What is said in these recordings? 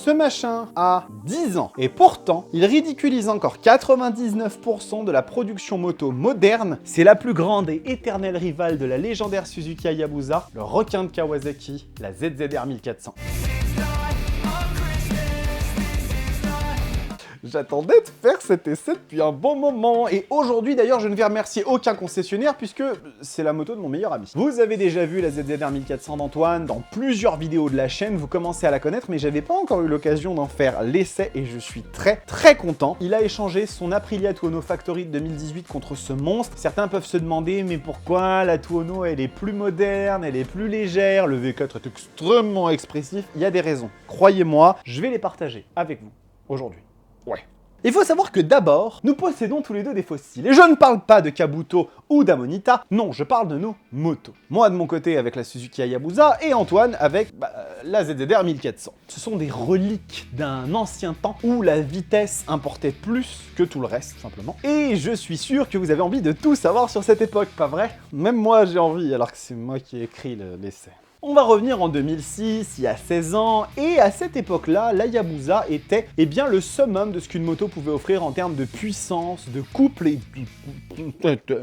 Ce machin a 10 ans, et pourtant, il ridiculise encore 99% de la production moto moderne. C'est la plus grande et éternelle rivale de la légendaire Suzuki Hayabusa, le requin de Kawasaki, la ZZR 1400. J'attendais de faire cet essai depuis un bon moment, et aujourd'hui d'ailleurs je ne vais remercier aucun concessionnaire puisque c'est la moto de mon meilleur ami. Vous avez déjà vu la ZZR 1400 d'Antoine dans plusieurs vidéos de la chaîne, vous commencez à la connaître, mais j'avais pas encore eu l'occasion d'en faire l'essai et je suis très content. Il a échangé son Aprilia Tuono Factory de 2018 contre ce monstre. Certains peuvent se demander mais pourquoi la Tuono elle est plus moderne, elle est plus légère, le V4 est extrêmement expressif. Il y a des raisons, croyez-moi, je vais les partager avec vous aujourd'hui. Ouais. Il faut savoir que d'abord, nous possédons tous les deux des fossiles. Et je ne parle pas de Kabuto ou d'Amonita, non, je parle de nos motos. Moi de mon côté avec la Suzuki Hayabusa et Antoine avec la ZZR 1400. Ce sont des reliques d'un ancien temps où la vitesse importait plus que tout le reste, tout simplement. Et je suis sûr que vous avez envie de tout savoir sur cette époque, pas vrai? Même moi j'ai envie, alors que c'est moi qui ai écrit l'essai. On va revenir en 2006, il y a 16 ans, et à cette époque-là, la Hayabusa était le summum de ce qu'une moto pouvait offrir en termes de puissance, de couple et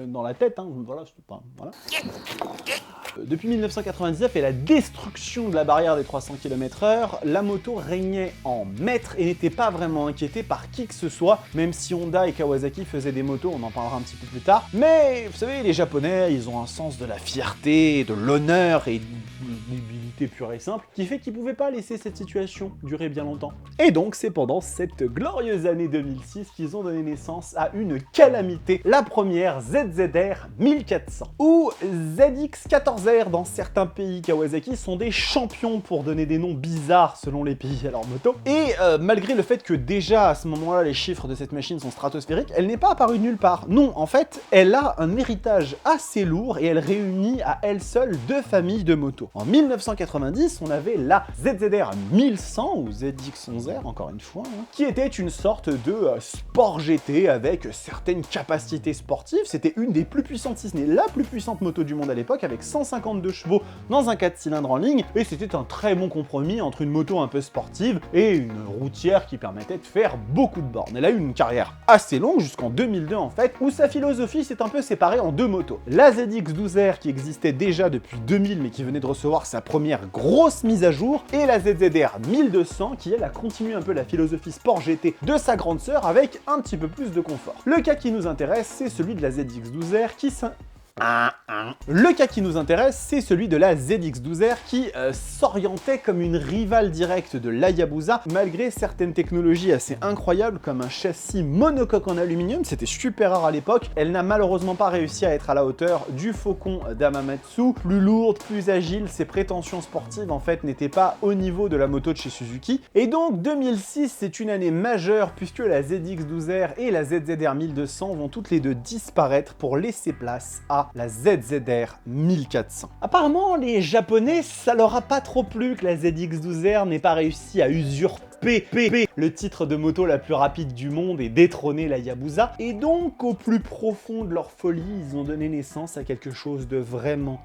dans la tête, hein, voilà, c'est pas... Voilà. Depuis 1999 et la destruction de la barrière des 300 km/h, la moto régnait en maître et n'était pas vraiment inquiétée par qui que ce soit, même si Honda et Kawasaki faisaient des motos, on en parlera un petit peu plus tard. Mais vous savez, les Japonais, ils ont un sens de la fierté, de l'honneur et l'humilité pure et simple, qui fait qu'ils pouvaient pas laisser cette situation durer bien longtemps. Et donc, c'est pendant cette glorieuse année 2006 qu'ils ont donné naissance à une calamité, la première ZZR 1400, ou ZX14R dans certains pays. Kawasaki sont des champions pour donner des noms bizarres selon les pays à leur moto. Et malgré le fait que déjà à ce moment-là, les chiffres de cette machine sont stratosphériques, elle n'est pas apparue nulle part. Non, en fait, elle a un héritage assez lourd et elle réunit à elle seule deux familles de motos. En 1990, on avait la ZZR 1100 ou ZX11R, encore une fois, hein, qui était une sorte de sport GT avec certaines capacités sportives. C'était une des plus puissantes, si ce n'est la plus puissante moto du monde à l'époque, avec 152 chevaux dans un 4 cylindres en ligne, et c'était un très bon compromis entre une moto un peu sportive et une routière qui permettait de faire beaucoup de bornes. Elle a eu une carrière assez longue, jusqu'en 2002 en fait, où sa philosophie s'est un peu séparée en deux motos. La ZX12R qui existait déjà depuis 2000 mais qui venait de recevoir sa première grosse mise à jour, et la ZZR 1200 qui elle a continué un peu la philosophie sport GT de sa grande sœur avec un petit peu plus de confort. Le cas qui nous intéresse, c'est celui de la ZX12R qui Le cas qui nous intéresse, c'est celui de la ZX12R qui s'orientait comme une rivale directe de l'Hayabusa, malgré certaines technologies assez incroyables comme un châssis monocoque en aluminium, c'était super rare à l'époque. Elle n'a malheureusement pas réussi à être à la hauteur du Faucon d'Hamamatsu. Plus lourde, plus agile, ses prétentions sportives en fait n'étaient pas au niveau de la moto de chez Suzuki. Et donc 2006, c'est une année majeure puisque la ZX12R et la ZZR 1200 vont toutes les deux disparaître pour laisser place à la ZZR 1400. Apparemment, les Japonais, ça leur a pas trop plu que la ZX12R n'ait pas réussi à usurper le titre de moto la plus rapide du monde et détrôner la Hayabusa. Et donc, au plus profond de leur folie, ils ont donné naissance à quelque chose de vraiment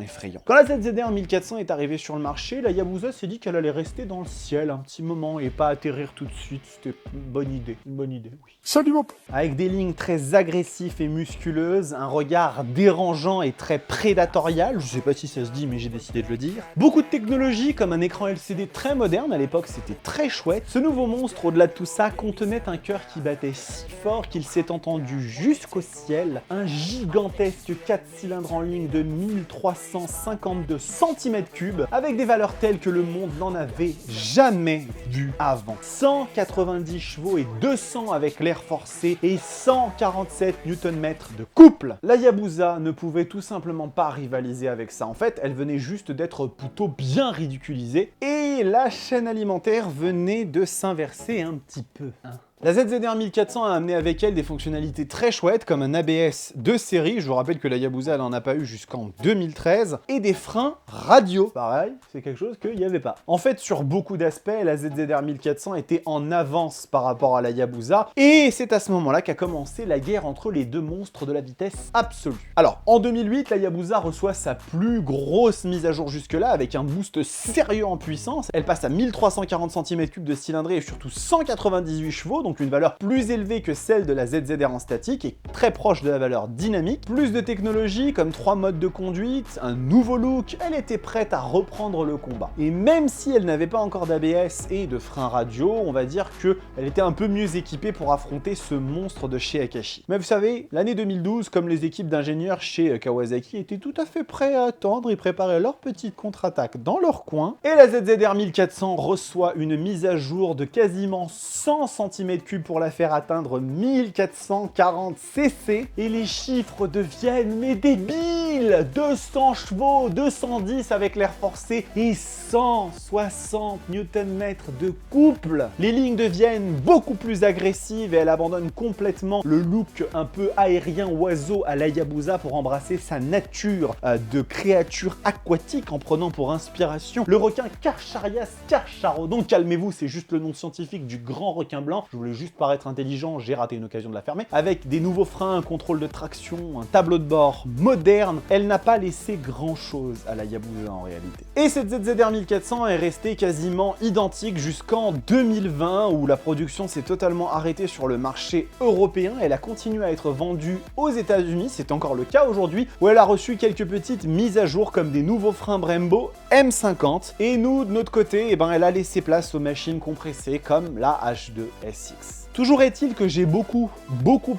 effrayant. Quand la ZZR 1400 est arrivée sur le marché, la Hayabusa s'est dit qu'elle allait rester dans le ciel un petit moment et pas atterrir tout de suite. C'était une bonne idée, oui. Salut mon pote. Avec des lignes très agressives et musculeuses, un regard dérangeant et très prédatorial, je sais pas si ça se dit mais j'ai décidé de le dire. Beaucoup de technologies comme un écran LCD très moderne, à l'époque c'était très chouette. Ce nouveau monstre, au-delà de tout ça, contenait un cœur qui battait si fort qu'il s'est entendu jusqu'au ciel, un gigantesque 4 cylindres en ligne de 1352 cm3, avec des valeurs telles que le monde n'en avait jamais vu avant. 190 chevaux et 200 avec l'air forcé et 147 Nm de couple. La Hayabusa ne pouvait tout simplement pas rivaliser avec ça. En fait, elle venait juste d'être plutôt bien ridiculisée et la chaîne alimentaire venait de s'inverser un petit peu. La ZZR 1400 a amené avec elle des fonctionnalités très chouettes comme un ABS de série, je vous rappelle que la Hayabusa elle en a pas eu jusqu'en 2013, et des freins radio. Pareil, c'est quelque chose qu'il n'y avait pas. En fait, sur beaucoup d'aspects, la ZZR 1400 était en avance par rapport à la Hayabusa, et c'est à ce moment-là qu'a commencé la guerre entre les deux monstres de la vitesse absolue. Alors, en 2008, la Hayabusa reçoit sa plus grosse mise à jour jusque-là, avec un boost sérieux en puissance. Elle passe à 1340 cm3 de cylindrée et surtout 198 chevaux, donc une valeur plus élevée que celle de la ZZR en statique et très proche de la valeur dynamique. Plus de technologie comme 3 modes de conduite, un nouveau look, elle était prête à reprendre le combat. Et même si elle n'avait pas encore d'ABS et de freins radio, on va dire qu'elle était un peu mieux équipée pour affronter ce monstre de chez Akashi. Mais vous savez, l'année 2012, comme les équipes d'ingénieurs chez Kawasaki étaient tout à fait prêts à attendre, ils préparaient leur petite contre-attaque dans leur coin, et la ZZR 1400 reçoit une mise à jour de quasiment 100 cm3 pour la faire atteindre 1440 cc, et les chiffres deviennent mais débiles. 200 chevaux, 210 avec l'air forcé et 160 Nm de couple. Les lignes deviennent beaucoup plus agressives et elle abandonne complètement le look un peu aérien oiseau à la Hayabusa pour embrasser sa nature de créature aquatique en prenant pour inspiration le requin Carcharias carcharodon. Calmez-vous, c'est juste le nom scientifique du grand requin blanc. Je voulais juste paraître intelligent, j'ai raté une occasion de la fermer. Avec des nouveaux freins, un contrôle de traction, un tableau de bord moderne, elle n'a pas laissé grand-chose à la Hayabusa en réalité. Et cette ZZR 1400 est restée quasiment identique jusqu'en 2020 où la production s'est totalement arrêtée sur le marché européen. Elle a continué à être vendue aux États-Unis, c'est encore le cas aujourd'hui, où elle a reçu quelques petites mises à jour comme des nouveaux freins Brembo M50. Et nous, de notre côté, elle a laissé place aux machines compressées comme la H2 SX. Toujours est-il que j'ai beaucoup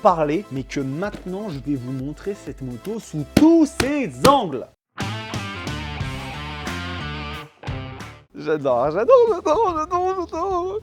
parlé, mais que maintenant je vais vous montrer cette moto sous tous ses angles. J'adore.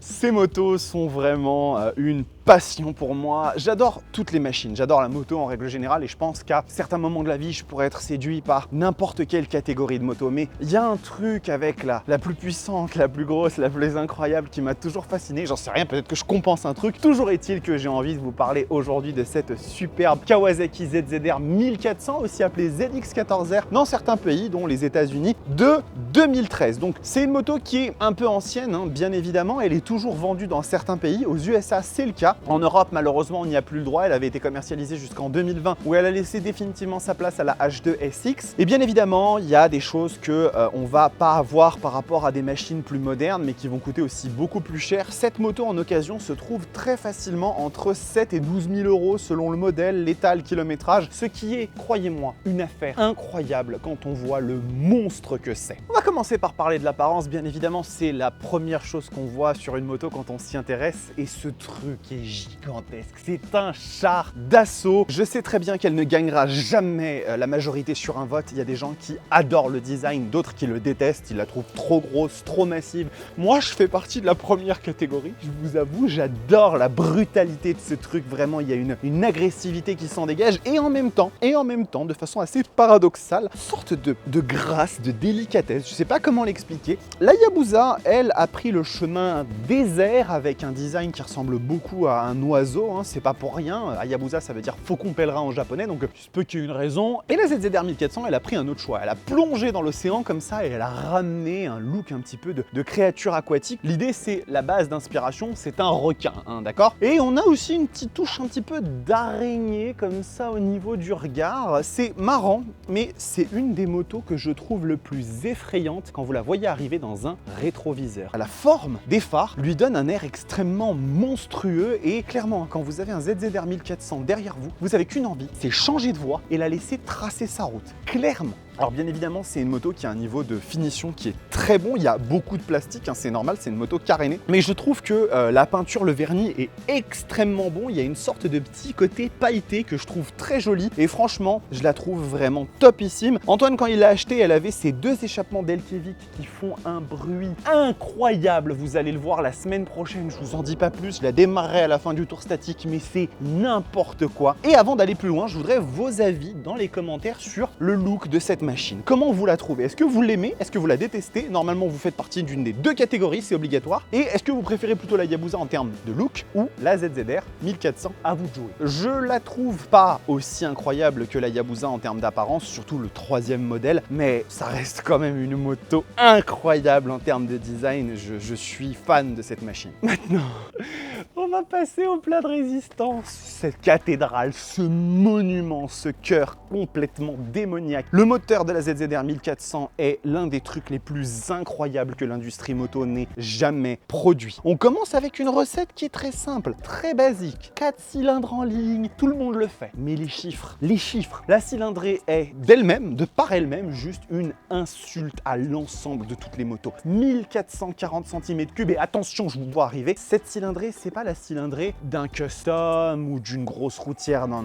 Ces motos sont vraiment une passion pour moi. J'adore toutes les machines, j'adore la moto en règle générale et je pense qu'à certains moments de la vie, je pourrais être séduit par n'importe quelle catégorie de moto. Mais il y a un truc avec la plus puissante, la plus grosse, la plus incroyable qui m'a toujours fasciné. J'en sais rien, peut-être que je compense un truc. Toujours est-il que j'ai envie de vous parler aujourd'hui de cette superbe Kawasaki ZZR 1400, aussi appelée ZX14R dans certains pays, dont les États-Unis, de 2013. Donc c'est une moto qui est un peu ancienne, hein, bien évidemment. Elle est toujours vendue dans certains pays. Aux USA, c'est le cas. En Europe, malheureusement, on n'y a plus le droit. Elle avait été commercialisée jusqu'en 2020, où elle a laissé définitivement sa place à la H2 SX. Et bien évidemment, il y a des choses que on va pas avoir par rapport à des machines plus modernes, mais qui vont coûter aussi beaucoup plus cher. Cette moto en occasion se trouve très facilement entre 7 et 12 000 euros selon le modèle, l'état, le kilométrage, ce qui est, croyez-moi, une affaire incroyable quand on voit le monstre que c'est. On va commencer par parler de l'apparence. Bien évidemment, c'est la première chose qu'on voit sur une moto quand on s'y intéresse, et ce truc est gigantesque. C'est un char d'assaut. Je sais très bien qu'elle ne gagnera jamais la majorité sur un vote. Il y a des gens qui adorent le design, d'autres qui le détestent. Ils la trouvent trop grosse, trop massive. Moi, je fais partie de la première catégorie. Je vous avoue, j'adore la brutalité de ce truc. Vraiment, il y a une agressivité qui s'en dégage et en même temps, de façon assez paradoxale, une sorte de grâce, de délicatesse. Je sais pas comment l'expliquer. La Hayabusa, elle, a pris le chemin désert avec un design qui ressemble beaucoup à un oiseau, hein, c'est pas pour rien. Hayabusa, ça veut dire faucon pèlerin en japonais, donc il se peut qu'il y ait une raison. Et la ZZR 1400, elle a pris un autre choix. Elle a plongé dans l'océan comme ça et elle a ramené un look un petit peu de créature aquatique. L'idée, c'est la base d'inspiration, c'est un requin, hein, d'accord? Et on a aussi une petite touche un petit peu d'araignée comme ça au niveau du regard. C'est marrant, mais c'est une des motos que je trouve le plus effrayante quand vous la voyez arriver dans un rétroviseur. La forme des phares lui donne un air extrêmement monstrueux et clairement, quand vous avez un ZZR 1400 derrière vous, vous avez qu'une envie, c'est changer de voie et la laisser tracer sa route, clairement. Alors bien évidemment, c'est une moto qui a un niveau de finition qui est très bon, il y a beaucoup de plastique, hein, c'est normal, c'est une moto carénée. Mais je trouve que la peinture, le vernis est extrêmement bon, il y a une sorte de petit côté pailleté que je trouve très joli. Et franchement, je la trouve vraiment topissime. Antoine, quand il l'a acheté, elle avait ces deux échappements Delkevic qui font un bruit incroyable. Vous allez le voir la semaine prochaine, je vous en dis pas plus, je la démarrerai à la fin du tour statique, mais c'est n'importe quoi. Et avant d'aller plus loin, je voudrais vos avis dans les commentaires sur le look de cette machine? Comment vous la trouvez? Est-ce que vous l'aimez? Est-ce que vous la détestez? Normalement, vous faites partie d'une des deux catégories, c'est obligatoire. Et est-ce que vous préférez plutôt la Hayabusa en termes de look ou la ZZR 1400? À vous de jouer. Je la trouve pas aussi incroyable que la Hayabusa en termes d'apparence, surtout le troisième modèle, mais ça reste quand même une moto incroyable en termes de design. Je suis fan de cette machine. Maintenant, on va passer au plat de résistance. Cette cathédrale, ce monument, ce cœur complètement démoniaque. Le moteur de la ZZR 1400 est l'un des trucs les plus incroyables que l'industrie moto n'ait jamais produit. On commence avec une recette qui est très simple, très basique. 4 cylindres en ligne, tout le monde le fait. Mais les chiffres, la cylindrée est d'elle-même, de par elle-même, juste une insulte à l'ensemble de toutes les motos. 1440 cm3 et attention, je vous vois arriver, cette cylindrée, c'est pas la cylindrée d'un custom ou d'une grosse routière, non.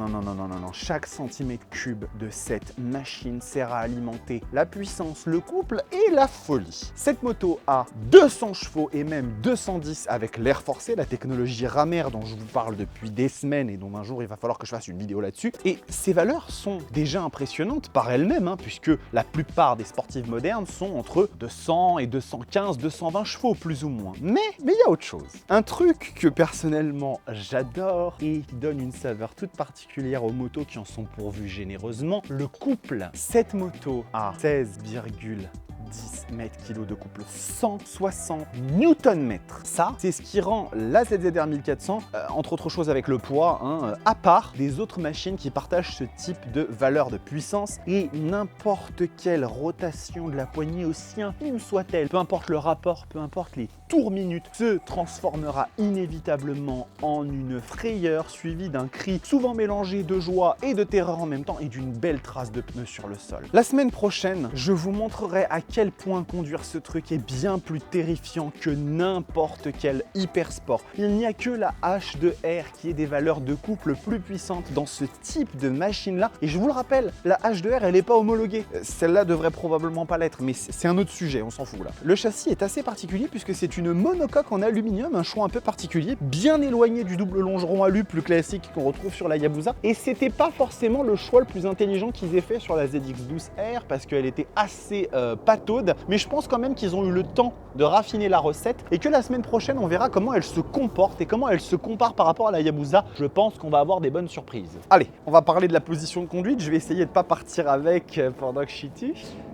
Chaque centimètre cube de cette machine sert à alimenter la puissance, le couple et la folie. Cette moto a 200 chevaux et même 210 avec l'air forcé, la technologie Ramer dont je vous parle depuis des semaines et dont un jour il va falloir que je fasse une vidéo là-dessus. Et ces valeurs sont déjà impressionnantes par elles-mêmes, puisque la plupart des sportives modernes sont entre 200 et 215, 220 chevaux plus ou moins. Mais il y a autre chose. Un truc que personnellement j'adore et qui donne une saveur toute particulière aux motos qui en sont pourvues généreusement, le couple. Cette moto a 16,10 mètres-kg de couple, 160 Nm. Ça, c'est ce qui rend la ZZR 1400, entre autres choses avec le poids, à part des autres machines qui partagent ce type de valeur de puissance. Et n'importe quelle rotation de la poignée, aussi infime soit-elle, peu importe le rapport, peu importe les tours minutes, se transformera inévitablement en une frayeur suivie d'un cri souvent mélangé de joie et de terreur en même temps et d'une belle trace de pneus sur le sol. La semaine prochaine, je vous montrerai à quel point conduire ce truc est bien plus terrifiant que n'importe quel hypersport. Il n'y a que la H2R qui ait des valeurs de couple plus puissantes dans ce type de machine-là. Et je vous le rappelle, la H2R, elle n'est pas homologuée. Celle-là devrait probablement pas l'être, mais c'est un autre sujet, on s'en fout là. Le châssis est assez particulier puisque c'est une monocoque en aluminium, un choix un peu particulier, bien éloigné du double longeron alu plus classique qu'on retrouve sur la Hayabusa. Et c'était pas forcément le choix le plus intelligent qu'ils aient fait sur la ZX12R parce qu'elle était assez pataude, mais je pense quand même qu'ils ont eu le temps de raffiner la recette et que la semaine prochaine on verra comment elle se comporte et comment elle se compare par rapport à la Hayabusa. Je pense qu'on va avoir des bonnes surprises. Allez, on va parler de la position de conduite. Je vais essayer de pas partir avec pendant que je suis dessus.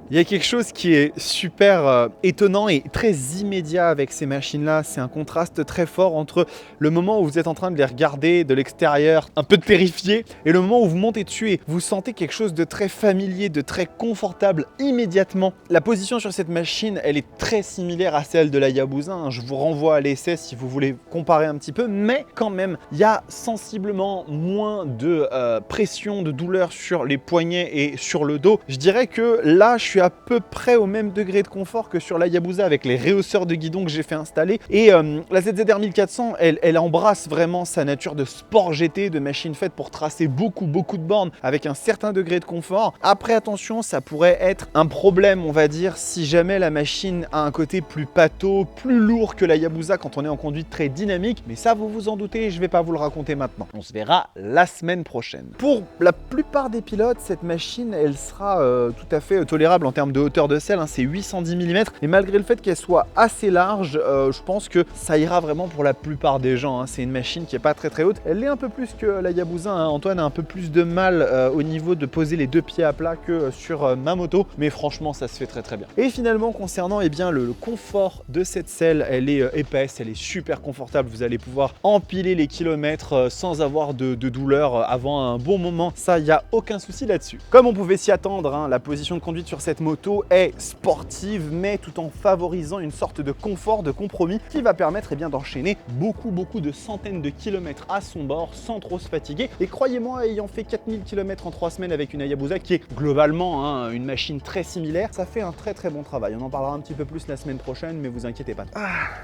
Il y a quelque chose qui est super étonnant et très immédiat avec ces machines-là. C'est un contraste très fort entre le moment où vous êtes en train de les regarder de l'extérieur, un peu terrifié, et le moment où vous montez dessus et vous sentez quelque chose de très familier, de très confortable immédiatement. La position sur cette machine, elle est très similaire à celle de la Hayabusa. Je vous renvoie à l'essai si vous voulez comparer un petit peu, mais quand même, il y a sensiblement moins de pression, de douleur sur les poignets et sur le dos. Je dirais que là, je suis à peu près au même degré de confort que sur la Hayabusa avec les rehausseurs de guidon que j'ai fait installer. Et la ZZR 1400, elle embrasse vraiment sa nature de sport GT, de machine faite pour tracer beaucoup de bornes avec un certain degré de confort. Après, attention, ça pourrait être un problème, on va dire, si jamais la machine a un côté plus pâteau, plus lourd que la Hayabusa quand on est en conduite très dynamique. Mais ça, vous vous en doutez, je vais pas vous le raconter maintenant. On se verra la semaine prochaine. Pour la plupart des pilotes, cette machine, elle sera tout à fait tolérable en termes de hauteur de selle, c'est 810 mm. Et malgré le fait qu'elle soit assez large, je pense que ça ira vraiment pour la plupart des gens. C'est une machine qui est pas très haute. Elle est un peu plus que la Hayabusa. Antoine a un peu plus de mal au niveau de poser les deux pieds à plat que sur ma moto. Mais franchement, ça se fait très bien. Et finalement, concernant le confort de cette selle, elle est épaisse, elle est super confortable. Vous allez pouvoir empiler les kilomètres sans avoir de douleur avant un bon moment. Ça, il n'y a aucun souci là-dessus. Comme on pouvait s'y attendre, la position de conduite sur cette moto est sportive, mais tout en favorisant une sorte de confort, de compromis qui va permettre d'enchaîner beaucoup de centaines de kilomètres à son bord sans trop se fatiguer. Et croyez-moi, ayant fait 4000 km en 3 semaines avec une Hayabusa qui est globalement une machine très similaire, ça fait un très bon travail. On en parlera un petit peu plus la semaine prochaine, mais vous inquiétez pas.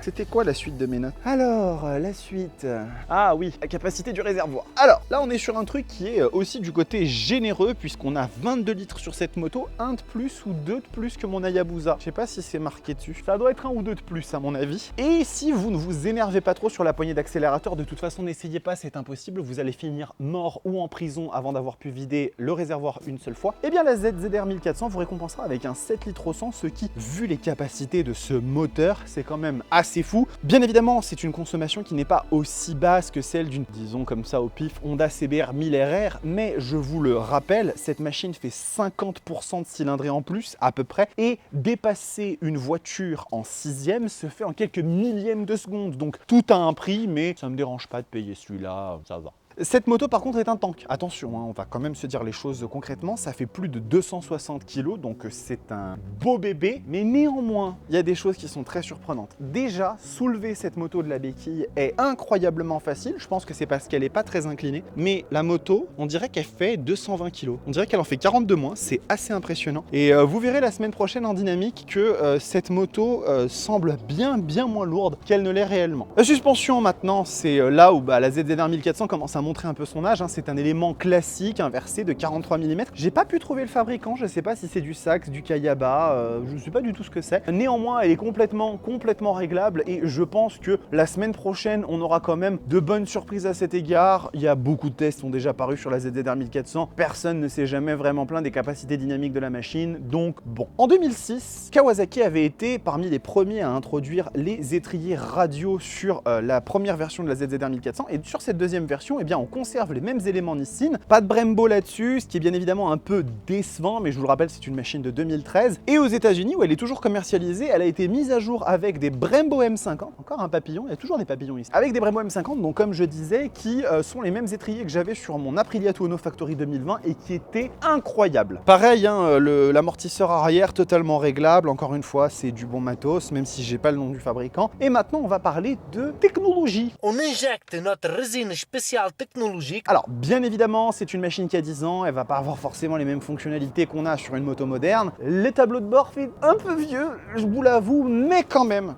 C'était quoi la suite de mes notes? Alors, la suite... Ah oui, la capacité du réservoir. Alors, là on est sur un truc qui est aussi du côté généreux puisqu'on a 22 litres sur cette moto, un de plus ou 2 de plus que mon Hayabusa. Je sais pas si c'est marqué dessus. Ça doit être 1 ou 2 de plus à mon avis. Et si vous ne vous énervez pas trop sur la poignée d'accélérateur, de toute façon n'essayez pas, c'est impossible. Vous allez finir mort ou en prison avant d'avoir pu vider le réservoir une seule fois. Eh bien la ZZR 1400 vous récompensera avec un 7 litres au 100, ce qui, vu les capacités de ce moteur, c'est quand même assez fou. Bien évidemment, c'est une consommation qui n'est pas aussi basse que celle d'une, disons comme ça au pif, Honda CBR 1000 RR, mais je vous le rappelle, cette machine fait 50% de cylindrée en plus, à peu près, et dépasser une voiture en 6e se fait en quelques millièmes de seconde, donc tout a un prix, mais ça me dérange pas de payer celui-là, ça va. Cette moto par contre est un tank. Attention, hein, on va quand même se dire les choses concrètement, ça fait plus de 260 kg, donc c'est un beau bébé, mais néanmoins, il y a des choses qui sont très surprenantes. Déjà, soulever cette moto de la béquille est incroyablement facile, je pense que c'est parce qu'elle n'est pas très inclinée, mais la moto, on dirait qu'elle fait 220 kg. On dirait qu'elle en fait 42 moins, c'est assez impressionnant. Et vous verrez la semaine prochaine en dynamique que cette moto semble bien moins lourde qu'elle ne l'est réellement. La suspension maintenant, c'est là où la ZZR 1400 commence à montrer un peu son âge, hein. C'est un élément classique inversé de 43 mm. J'ai pas pu trouver le fabricant, je sais pas si c'est du Sachs, du Kayaba, je sais pas du tout ce que c'est. Néanmoins, elle est complètement réglable et je pense que la semaine prochaine, on aura quand même de bonnes surprises à cet égard. Il y a beaucoup de tests qui ont déjà paru sur la ZZR 1400. Personne ne s'est jamais vraiment plaint des capacités dynamiques de la machine, donc bon. En 2006, Kawasaki avait été parmi les premiers à introduire les étriers radio sur la première version de la ZZR 1400 et sur cette deuxième version, eh bien, on conserve les mêmes éléments Nissin, pas de Brembo là-dessus, ce qui est bien évidemment un peu décevant, mais je vous le rappelle, c'est une machine de 2013. Et aux États-Unis, où elle est toujours commercialisée, elle a été mise à jour avec des Brembo M50, encore un papillon, il y a toujours des papillons ici, avec des Brembo M50, donc comme je disais, qui sont les mêmes étriers que j'avais sur mon Aprilia Tuono Factory 2020 et qui étaient incroyables. Pareil, hein, l'amortisseur arrière totalement réglable, encore une fois, c'est du bon matos, même si j'ai pas le nom du fabricant. Et maintenant, on va parler de technologie. On injecte notre résine spéciale technologique. Alors, bien évidemment, c'est une machine qui a 10 ans, elle va pas avoir forcément les mêmes fonctionnalités qu'on a sur une moto moderne. Les tableaux de bord fait un peu vieux, je vous l'avoue, mais quand même,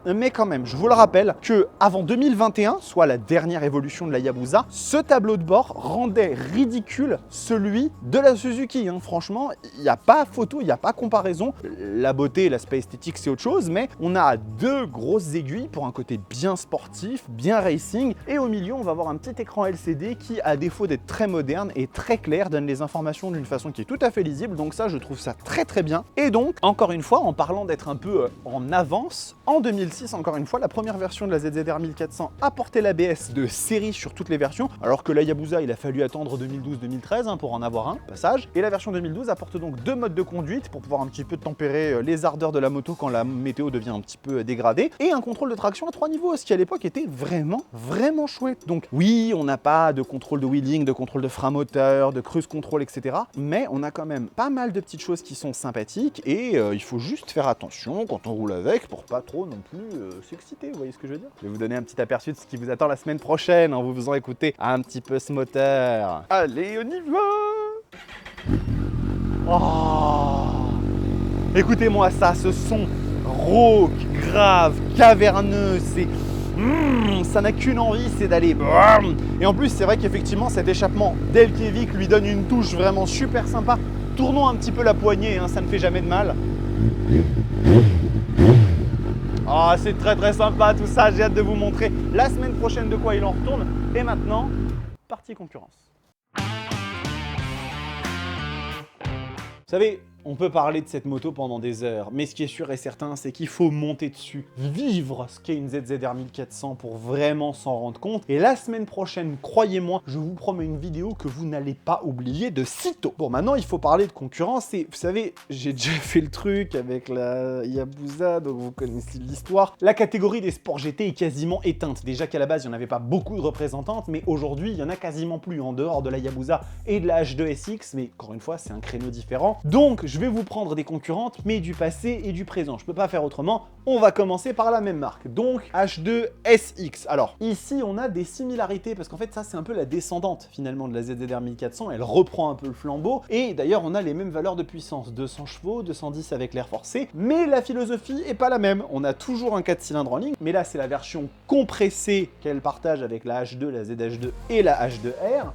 je vous le rappelle que avant 2021, soit la dernière évolution de la Hayabusa, ce tableau de bord rendait ridicule celui de la Suzuki. Hein. Franchement, il n'y a pas photo, il n'y a pas comparaison. La beauté, l'aspect esthétique, c'est autre chose, mais on a deux grosses aiguilles pour un côté bien sportif, bien racing, et au milieu, on va avoir un petit écran LCD qui, à défaut d'être très moderne et très clair, donne les informations d'une façon qui est tout à fait lisible, donc ça, je trouve ça très bien. Et donc, encore une fois, en parlant d'être un peu en avance, en 2006, encore une fois, la première version de la ZZR 1400 apportait l'ABS de série sur toutes les versions, alors que la Hayabusa, il a fallu attendre 2012-2013 hein, pour en avoir un, passage. Et la version 2012 apporte donc deux modes de conduite pour pouvoir un petit peu tempérer les ardeurs de la moto quand la météo devient un petit peu dégradée, et un contrôle de traction à 3 niveaux, ce qui à l'époque était vraiment chouette. Donc oui, on n'a pas de contrôle de wheeling, de contrôle de frein moteur, de cruise control, etc. Mais on a quand même pas mal de petites choses qui sont sympathiques et il faut juste faire attention quand on roule avec pour pas trop non plus s'exciter, vous voyez ce que je veux dire? Je vais vous donner un petit aperçu de ce qui vous attend la semaine prochaine en vous faisant écouter un petit peu ce moteur. Allez, on y va! Oh! Écoutez-moi ça, ce son rauque, grave, caverneux, c'est... ça n'a qu'une envie, c'est d'aller... Et en plus, c'est vrai qu'effectivement, cet échappement d'Elkevic lui donne une touche vraiment super sympa. Tournons un petit peu la poignée, hein, ça ne fait jamais de mal. Ah, c'est très sympa tout ça, j'ai hâte de vous montrer la semaine prochaine de quoi il en retourne. Et maintenant, partie concurrence. Vous savez, on peut parler de cette moto pendant des heures, mais ce qui est sûr et certain, c'est qu'il faut monter dessus, vivre ce qu'est une ZZR 1400 pour vraiment s'en rendre compte. Et la semaine prochaine, croyez-moi, je vous promets une vidéo que vous n'allez pas oublier de sitôt. Bon, maintenant, il faut parler de concurrence et vous savez, j'ai déjà fait le truc avec la Hayabusa, donc vous connaissez l'histoire. La catégorie des sports GT est quasiment éteinte. Déjà qu'à la base, il n'y en avait pas beaucoup de représentantes, mais aujourd'hui, il y en a quasiment plus en dehors de la Hayabusa et de la H2SX, mais encore une fois, c'est un créneau différent. Donc, je vais vous prendre des concurrentes, mais du passé et du présent. Je peux pas faire autrement. On va commencer par la même marque. Donc, H2SX. Alors, ici, on a des similarités, parce qu'en fait, ça, c'est un peu la descendante, finalement, de la ZZR 1400. Elle reprend un peu le flambeau. Et d'ailleurs, on a les mêmes valeurs de puissance. 200 chevaux, 210 avec l'air forcé. Mais la philosophie est pas la même. On a toujours un 4 cylindres en ligne, mais là, c'est la version compressée qu'elle partage avec la H2, la ZH2 et la H2R.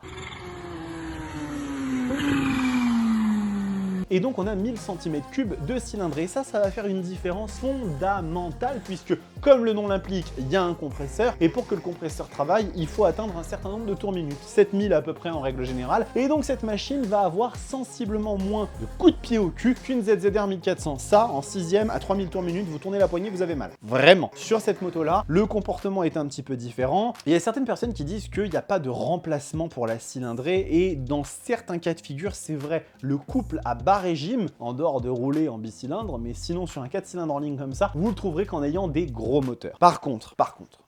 et donc on a 1000 cm3 de cylindrée. Ça va faire une différence fondamentale puisque, comme le nom l'implique, il y a un compresseur et pour que le compresseur travaille, il faut atteindre un certain nombre de tours minutes, 7000 à peu près en règle générale, et donc cette machine va avoir sensiblement moins de coups de pied au cul qu'une ZZR 1400. Ça, en 6ème à 3000 tours minutes, vous tournez la poignée, vous avez mal. Vraiment. Sur cette moto-là, le comportement est un petit peu différent. Il y a certaines personnes qui disent qu'il n'y a pas de remplacement pour la cylindrée, et dans certains cas de figure, c'est vrai, le couple à bas régime, en dehors de rouler en bicylindre, mais sinon sur un 4 cylindres en ligne comme ça, vous le trouverez qu'en ayant des gros moteurs. Par contre,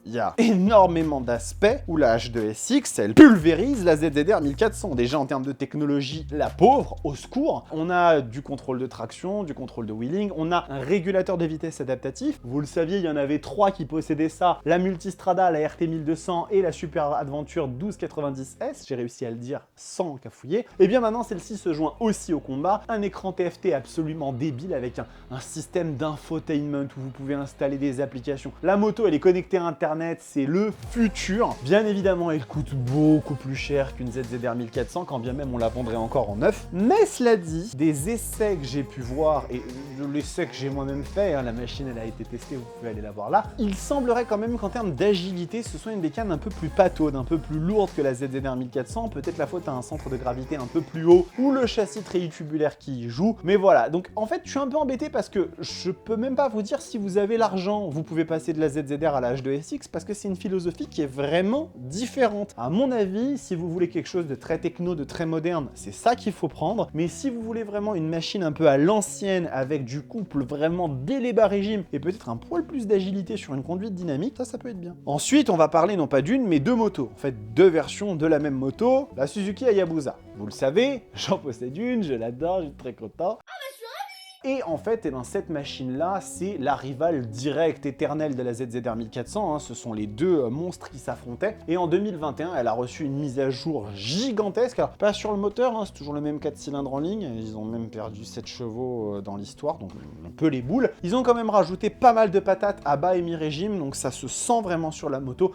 il y a énormément d'aspects où la H2SX, elle pulvérise la ZZR 1400. Déjà en termes de technologie, la pauvre, au secours. On a du contrôle de traction, du contrôle de wheeling, on a un régulateur de vitesse adaptatif. Vous le saviez, il y en avait 3 qui possédaient ça, la Multistrada, la RT 1200 et la Super Adventure 1290S. J'ai réussi à le dire sans cafouiller. Et bien maintenant, celle-ci se joint aussi au combat. Un écran TFT absolument débile avec un système d'infotainment où vous pouvez installer des applications. La moto, elle est connectée à Internet, c'est le futur. Bien évidemment, elle coûte beaucoup plus cher qu'une ZZR 1400, quand bien même on la vendrait encore en neuf. Mais cela dit, des essais que j'ai pu voir, et l'essai que j'ai moi-même fait, la machine elle a été testée, vous pouvez aller la voir là, il semblerait quand même qu'en termes d'agilité, ce soit une bécane un peu plus pataude, un peu plus lourde que la ZZR 1400, peut-être la faute à un centre de gravité un peu plus haut, ou le châssis trétubulaire qui y joue, mais voilà. Donc en fait, je suis un peu embêté parce que je peux même pas vous dire si vous avez l'argent, vous pouvez passer de la ZZR à la H2SX, parce que c'est une philosophie qui est vraiment différente. À mon avis, si vous voulez quelque chose de très techno, de très moderne, c'est ça qu'il faut prendre, mais si vous voulez vraiment une machine un peu à l'ancienne, avec du couple vraiment dès les bas régimes, et peut-être un poil plus d'agilité sur une conduite dynamique, ça peut être bien. Ensuite, on va parler non pas d'une, mais deux motos. En fait, deux versions de la même moto, la Suzuki Hayabusa. Vous le savez, j'en possède une, je l'adore, je suis très content. Et en fait, cette machine-là, c'est la rivale directe, éternelle de la ZZR 1400. Ce sont les deux monstres qui s'affrontaient. Et en 2021, elle a reçu une mise à jour gigantesque. Alors, pas sur le moteur, c'est toujours le même 4 cylindres en ligne. Ils ont même perdu 7 chevaux dans l'histoire, donc un peu les boules. Ils ont quand même rajouté pas mal de patates à bas et mi-régime, donc ça se sent vraiment sur la moto.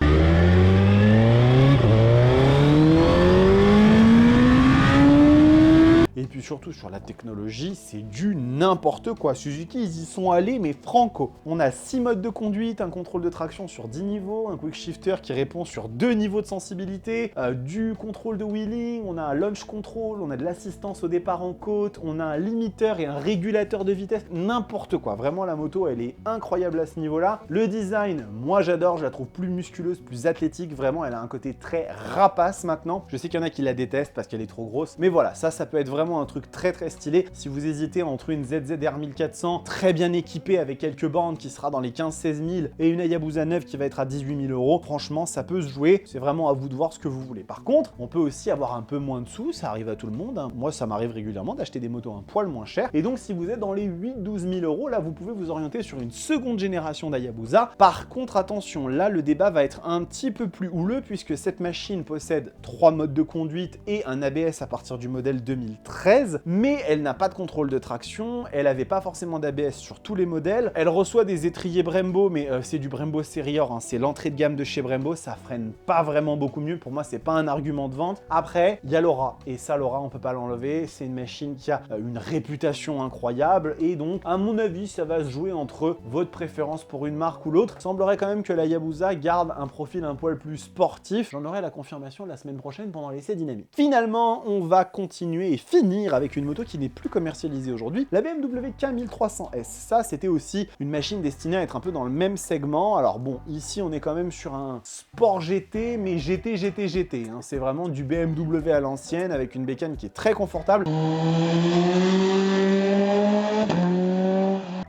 Et puis surtout sur la technologie, c'est du n'importe quoi. Suzuki, ils y sont allés, mais franco. On a 6 modes de conduite, un contrôle de traction sur 10 niveaux, un quick shifter qui répond sur 2 niveaux de sensibilité, du contrôle de wheeling, on a un launch control, on a de l'assistance au départ en côte, on a un limiteur et un régulateur de vitesse, n'importe quoi. Vraiment, la moto, elle est incroyable à ce niveau-là. Le design, moi j'adore, je la trouve plus musculeuse, plus athlétique. Vraiment, elle a un côté très rapace maintenant. Je sais qu'il y en a qui la détestent parce qu'elle est trop grosse, mais voilà, ça peut être vraiment un truc très stylé. Si vous hésitez entre une ZZR 1400 très bien équipée avec quelques bandes qui sera dans les 15-16 000 et une Hayabusa neuve qui va être à 18 000 €, franchement ça peut se jouer. C'est vraiment à vous de voir ce que vous voulez. Par contre, on peut aussi avoir un peu moins de sous, ça arrive à tout le monde. Moi ça m'arrive régulièrement d'acheter des motos un poil moins chères. Et donc si vous êtes dans les 8-12 000 €, là vous pouvez vous orienter sur une seconde génération d'Hayabusa. Par contre attention, là le débat va être un petit peu plus houleux puisque cette machine possède 3 modes de conduite et un ABS à partir du modèle 2013, mais elle n'a pas de contrôle de traction, elle n'avait pas forcément d'ABS sur tous les modèles, elle reçoit des étriers Brembo, mais c'est du Brembo Serior, c'est l'entrée de gamme de chez Brembo, ça freine pas vraiment beaucoup mieux, pour moi c'est pas un argument de vente. Après, il y a l'Aura, et ça l'Aura on peut pas l'enlever, c'est une machine qui a une réputation incroyable, et donc à mon avis ça va se jouer entre votre préférence pour une marque ou l'autre. Il semblerait quand même que la Hayabusa garde un profil un poil plus sportif, j'en aurai la confirmation la semaine prochaine pendant l'essai dynamique. Finalement, on va continuer et finir avec une moto qui n'est plus commercialisée aujourd'hui, la BMW K1300S. Ça, c'était aussi une machine destinée à être un peu dans le même segment. Alors bon, ici, on est quand même sur un sport GT, mais GT. C'est vraiment du BMW à l'ancienne, avec une bécane qui est très confortable.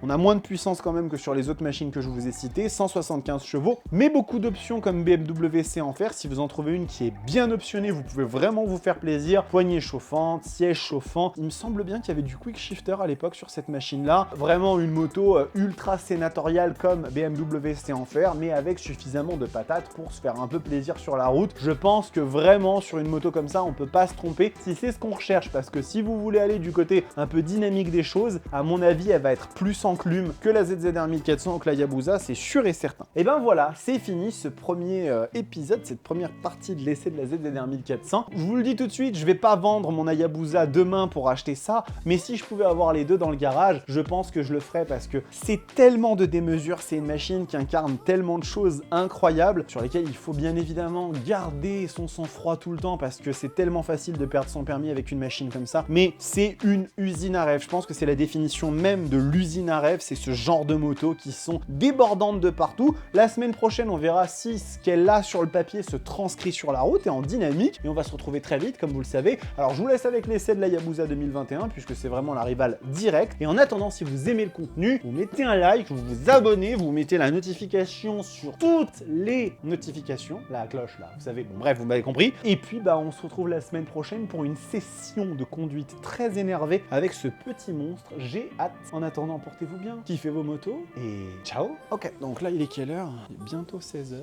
On a moins de puissance quand même que sur les autres machines que je vous ai citées, 175 chevaux, mais beaucoup d'options comme BMW sait en faire. Si vous en trouvez une qui est bien optionnée, vous pouvez vraiment vous faire plaisir. Poignée chauffante, siège chauffant. Il me semble bien qu'il y avait du quick shifter à l'époque sur cette machine-là. Vraiment une moto ultra sénatoriale comme BMW sait en faire, mais avec suffisamment de patates pour se faire un peu plaisir sur la route. Je pense que vraiment sur une moto comme ça, on peut pas se tromper si c'est ce qu'on recherche, parce que si vous voulez aller du côté un peu dynamique des choses, à mon avis, elle va être plus en d'enclume que la ZZR 1400 ou que la Hayabusa, c'est sûr et certain. Et ben voilà, c'est fini ce premier épisode, cette première partie de l'essai de la ZZR 1400. Je vous le dis tout de suite, je vais pas vendre mon Hayabusa demain pour acheter ça, mais si je pouvais avoir les deux dans le garage, je pense que je le ferais parce que c'est tellement de démesure, c'est une machine qui incarne tellement de choses incroyables sur lesquelles il faut bien évidemment garder son sang-froid tout le temps parce que c'est tellement facile de perdre son permis avec une machine comme ça, mais c'est une usine à rêve. Je pense que c'est la définition même de l'usine à rêve, c'est ce genre de motos qui sont débordantes de partout. La semaine prochaine, on verra si ce qu'elle a sur le papier se transcrit sur la route et en dynamique, et on va se retrouver très vite, comme vous le savez. Alors je vous laisse avec l'essai de la Hayabusa 2021, puisque c'est vraiment la rivale directe. Et en attendant, si vous aimez le contenu, vous mettez un like, vous vous abonnez, vous mettez la notification sur toutes les notifications, la cloche là, vous savez, bon bref, vous m'avez compris. Et puis bah on se retrouve la semaine prochaine pour une session de conduite très énervée avec ce petit monstre, j'ai hâte. En attendant, portez-vous bien, kiffez vos motos, et ciao. Ok, donc là il est quelle heure? Il est bientôt 16h.